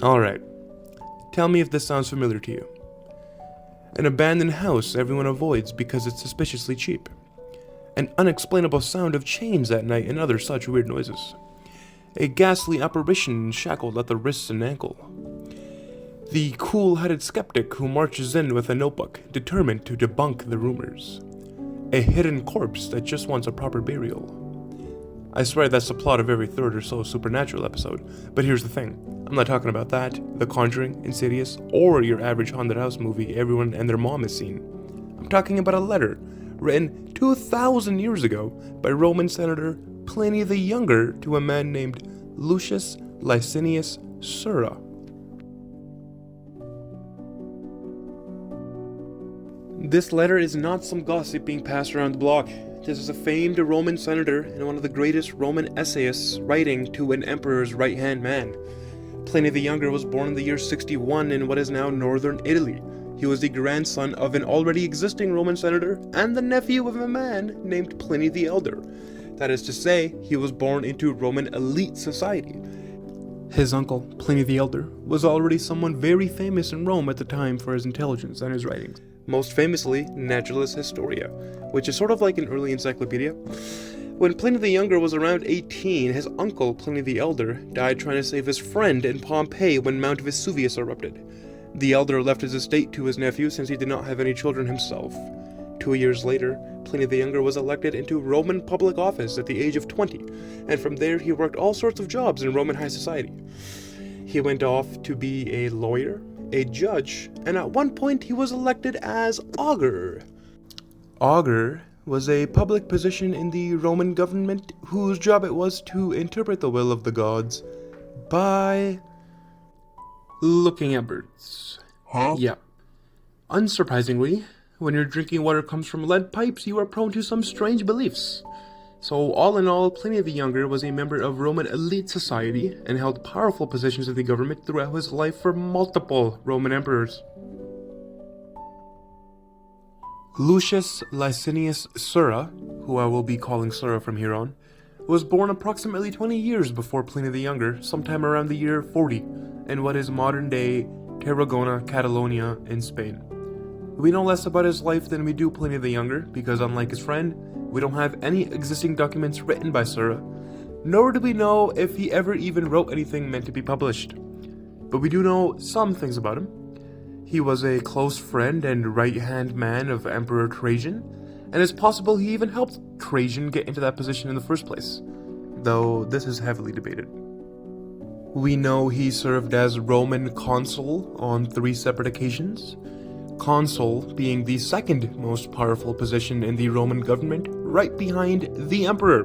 Alright, tell me if this sounds familiar to you. An abandoned house everyone avoids because it's suspiciously cheap. An unexplainable sound of chains at night and other such weird noises. A ghastly apparition shackled at the wrists and ankle. The cool-headed skeptic who marches in with a notebook, determined to debunk the rumors. A hidden corpse that just wants a proper burial. I swear that's the plot of every third or so Supernatural episode, but here's the thing. I'm not talking about that, The Conjuring, Insidious, or your average haunted house movie everyone and their mom has seen. I'm talking about a letter written 2,000 years ago by Roman Senator Pliny the Younger to a man named Lucius Licinius Sura. This letter is not some gossip being passed around the block. This is a famed Roman senator and one of the greatest Roman essayists writing to an emperor's right-hand man. Pliny the Younger was born in the year 61 in what is now northern Italy. He was the grandson of an already existing Roman senator and the nephew of a man named Pliny the Elder. That is to say, he was born into Roman elite society. His uncle, Pliny the Elder, was already someone very famous in Rome at the time for his intelligence and his writings. Most famously, Naturalis Historia, which is sort of like an early encyclopedia. When Pliny the Younger was around 18, his uncle, Pliny the Elder, died trying to save his friend in Pompeii when Mount Vesuvius erupted. The Elder left his estate to his nephew since he did not have any children himself. 2 years later, Pliny the Younger was elected into Roman public office at the age of 20, and from there he worked all sorts of jobs in Roman high society. He went off to be a lawyer, a judge, and at one point he was elected as augur. Augur was a public position in the Roman government whose job it was to interpret the will of the gods by looking at birds. Huh? Yeah. Unsurprisingly, when your drinking water comes from lead pipes, you are prone to some strange beliefs. So all in all, Pliny the Younger was a member of Roman elite society and held powerful positions in the government throughout his life for multiple Roman emperors. Lucius Licinius Sura, who I will be calling Sura from here on, was born approximately 20 years before Pliny the Younger, sometime around the year 40, in what is modern-day Tarragona, Catalonia, in Spain. We know less about his life than we do Pliny the Younger, because unlike his friend, we don't have any existing documents written by Sura, nor do we know if he ever even wrote anything meant to be published. But we do know some things about him. He was a close friend and right-hand man of Emperor Trajan, and it's possible he even helped Trajan get into that position in the first place, though this is heavily debated. We know he served as Roman consul on 3 separate occasions, consul being the second most powerful position in the Roman government, right behind the emperor.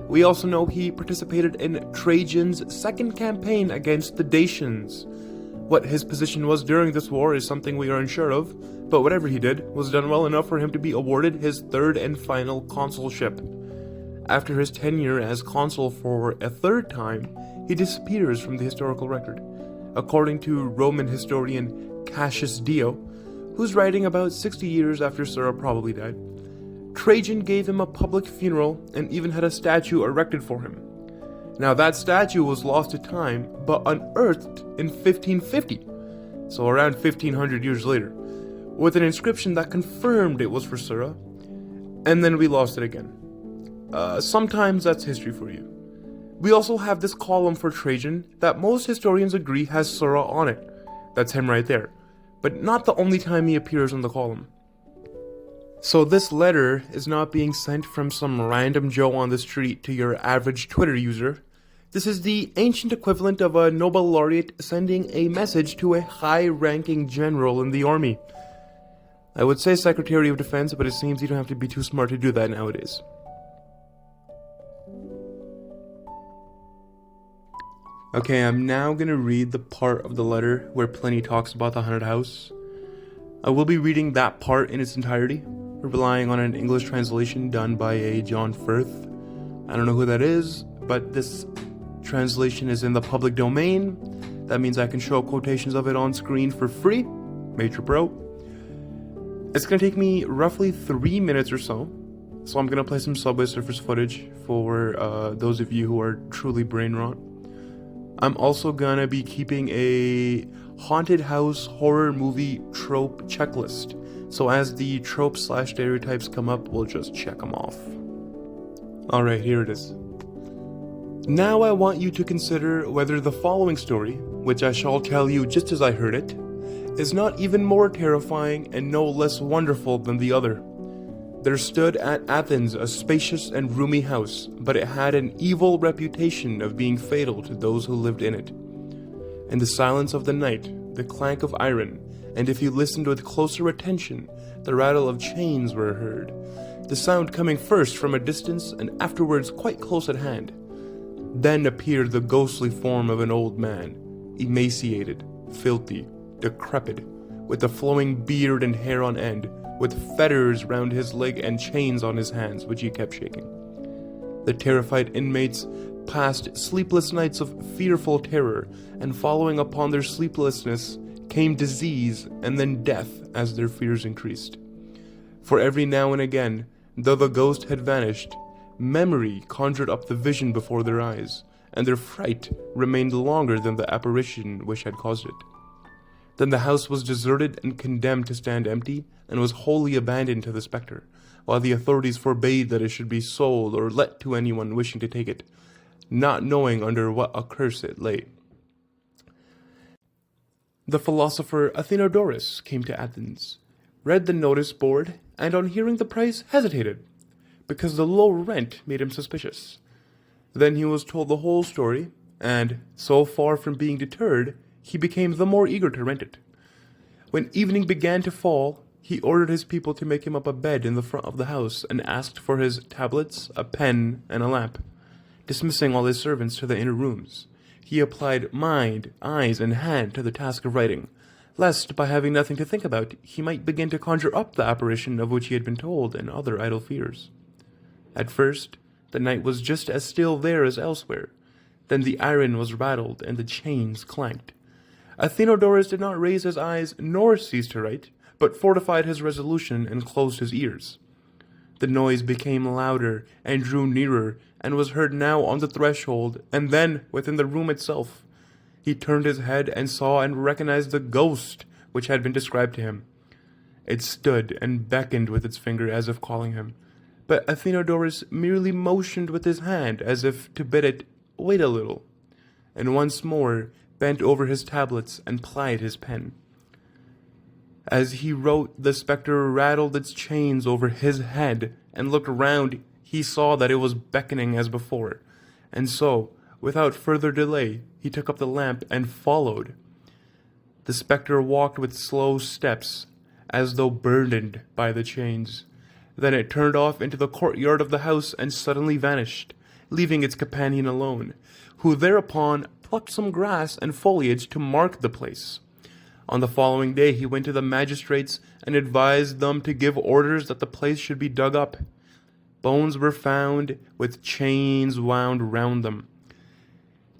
We also know he participated in Trajan's second campaign against the Dacians. What his position was during this war is something we are unsure of, but whatever he did was done well enough for him to be awarded his third and final consulship. After his tenure as consul for a third time, he disappears from the historical record. According to Roman historian Cassius Dio, who's writing about 60 years after Sura probably died, Trajan gave him a public funeral and even had a statue erected for him. Now that statue was lost to time, but unearthed in 1550, so around 1500 years later, with an inscription that confirmed it was for Sura, and then we lost it again. Sometimes that's history for you. We also have this column for Trajan that most historians agree has Sura on it. That's him right there, but not the only time he appears on the column. So this letter is not being sent from some random Joe on the street to your average Twitter user. This is the ancient equivalent of a Nobel laureate sending a message to a high-ranking general in the army. I would say Secretary of Defense, but it seems you don't have to be too smart to do that nowadays. Okay, I'm now going to read the part of the letter where Pliny talks about the haunted house. I will be reading that part in its entirety, relying on an English translation done by a John Firth. I don't know who that is, but this translation is in the public domain. That means I can show quotations of it on screen for free. Major Pro. It's going to take me roughly 3 minutes or so I'm going to play some Subway Surfers footage for those of you who are truly brain rot. I'm also gonna be keeping a haunted house horror movie trope checklist. So as the tropes/stereotypes come up, we'll just check them off. Alright, here it is. Now I want you to consider whether the following story, which I shall tell you just as I heard it, is not even more terrifying and no less wonderful than the other. There stood at Athens a spacious and roomy house, but it had an evil reputation of being fatal to those who lived in it. In the silence of the night, the clank of iron, and if you listened with closer attention, the rattle of chains were heard, the sound coming first from a distance and afterwards quite close at hand. Then appeared the ghostly form of an old man, emaciated, filthy, decrepit, with a flowing beard and hair on end, with fetters round his leg and chains on his hands, which he kept shaking. The terrified inmates passed sleepless nights of fearful terror, and following upon their sleeplessness came disease and then death as their fears increased. For every now and again, though the ghost had vanished, memory conjured up the vision before their eyes, and their fright remained longer than the apparition which had caused it. Then the house was deserted and condemned to stand empty, and was wholly abandoned to the spectre, while the authorities forbade that it should be sold or let to anyone wishing to take it, not knowing under what a curse it lay. The philosopher Athenodorus came to Athens, read the notice board, and on hearing the price hesitated, because the low rent made him suspicious. Then he was told the whole story, and, so far from being deterred, he became the more eager to rent it. When evening began to fall, he ordered his people to make him up a bed in the front of the house and asked for his tablets, a pen, and a lamp. Dismissing all his servants to the inner rooms, he applied mind, eyes, and hand to the task of writing, lest, by having nothing to think about, he might begin to conjure up the apparition of which he had been told and other idle fears. At first, the night was just as still there as elsewhere. Then the iron was rattled and the chains clanked. Athenodorus did not raise his eyes nor cease to write, but fortified his resolution and closed his ears. The noise became louder and drew nearer, and was heard now on the threshold, and then within the room itself. He turned his head and saw and recognized the ghost which had been described to him. It stood and beckoned with its finger as if calling him, but Athenodorus merely motioned with his hand as if to bid it wait a little, and once more bent over his tablets and plied his pen. As he wrote, the spectre rattled its chains over his head, and looked round. He saw that it was beckoning as before, and so, without further delay, he took up the lamp and followed. The spectre walked with slow steps, as though burdened by the chains. Then it turned off into the courtyard of the house and suddenly vanished, leaving its companion alone, who thereupon plucked some grass and foliage to mark the place. On the following day he went to the magistrates and advised them to give orders that the place should be dug up. Bones were found, with chains wound round them.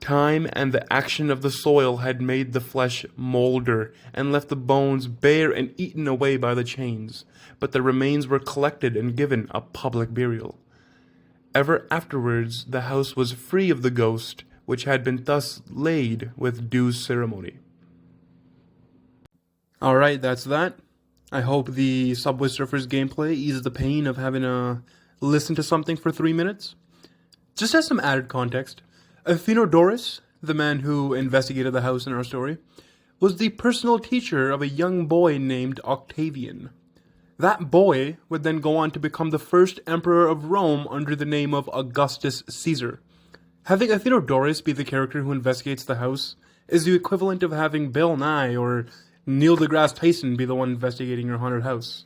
Time and the action of the soil had made the flesh moulder, and left the bones bare and eaten away by the chains, but the remains were collected and given a public burial. Ever afterwards the house was free of the ghost, which had been thus laid with due ceremony. Alright, that's that. I hope the Subway Surfers gameplay eases the pain of having to listen to something for 3 minutes. Just as some added context, Athenodorus, the man who investigated the house in our story, was the personal teacher of a young boy named Octavian. That boy would then go on to become the first emperor of Rome under the name of Augustus Caesar. Having Athenodorus be the character who investigates the house is the equivalent of having Bill Nye or Neil deGrasse Tyson be the one investigating your haunted house.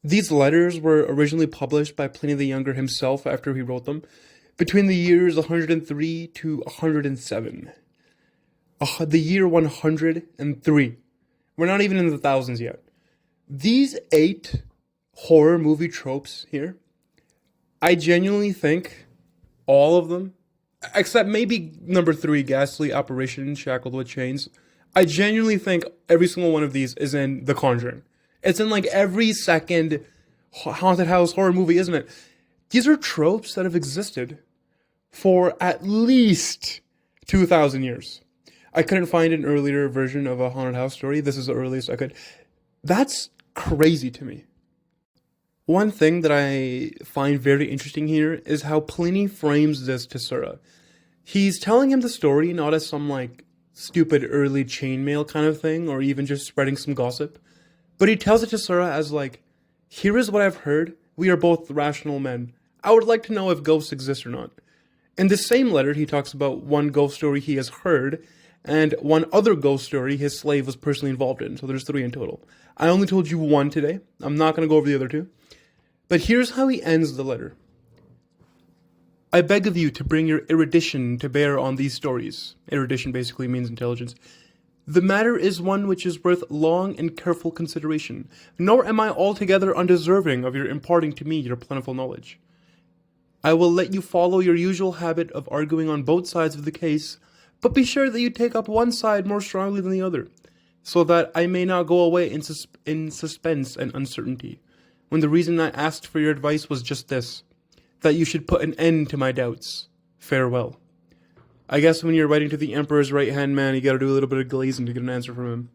These letters were originally published by Pliny the Younger himself after he wrote them, between the years 103 to 107. The year 103. We're not even in the thousands yet. These 8 horror movie tropes here, I genuinely think all of them, except maybe number 3, ghastly apparition shackled with chains, I genuinely think every single one of these is in The Conjuring. It's in like every second haunted house horror movie, isn't it? These are tropes that have existed for at least 2,000 years. I couldn't find an earlier version of a haunted house story. This is the earliest I could. That's crazy to me. One thing that I find very interesting here is how Pliny frames this to Sura. He's telling him the story not as some like stupid early chainmail kind of thing or even just spreading some gossip, but he tells it to Sura as like, here is what I've heard. We are both rational men. I would like to know if ghosts exist or not. In the same letter, he talks about one ghost story he has heard and one other ghost story his slave was personally involved in. So there's 3 in total. I only told you one today. I'm not going to go over the other 2. But here's how he ends the letter. I beg of you to bring your erudition to bear on these stories. Erudition basically means intelligence. The matter is one which is worth long and careful consideration, nor am I altogether undeserving of your imparting to me your plentiful knowledge. I will let you follow your usual habit of arguing on both sides of the case, but be sure that you take up one side more strongly than the other, so that I may not go away in suspense and uncertainty, when the reason I asked for your advice was just this, that you should put an end to my doubts. Farewell. I guess when you're writing to the Emperor's right-hand man, you gotta do a little bit of glazing to get an answer from him.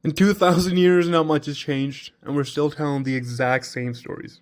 In 2,000 years, not much has changed, and we're still telling the exact same stories.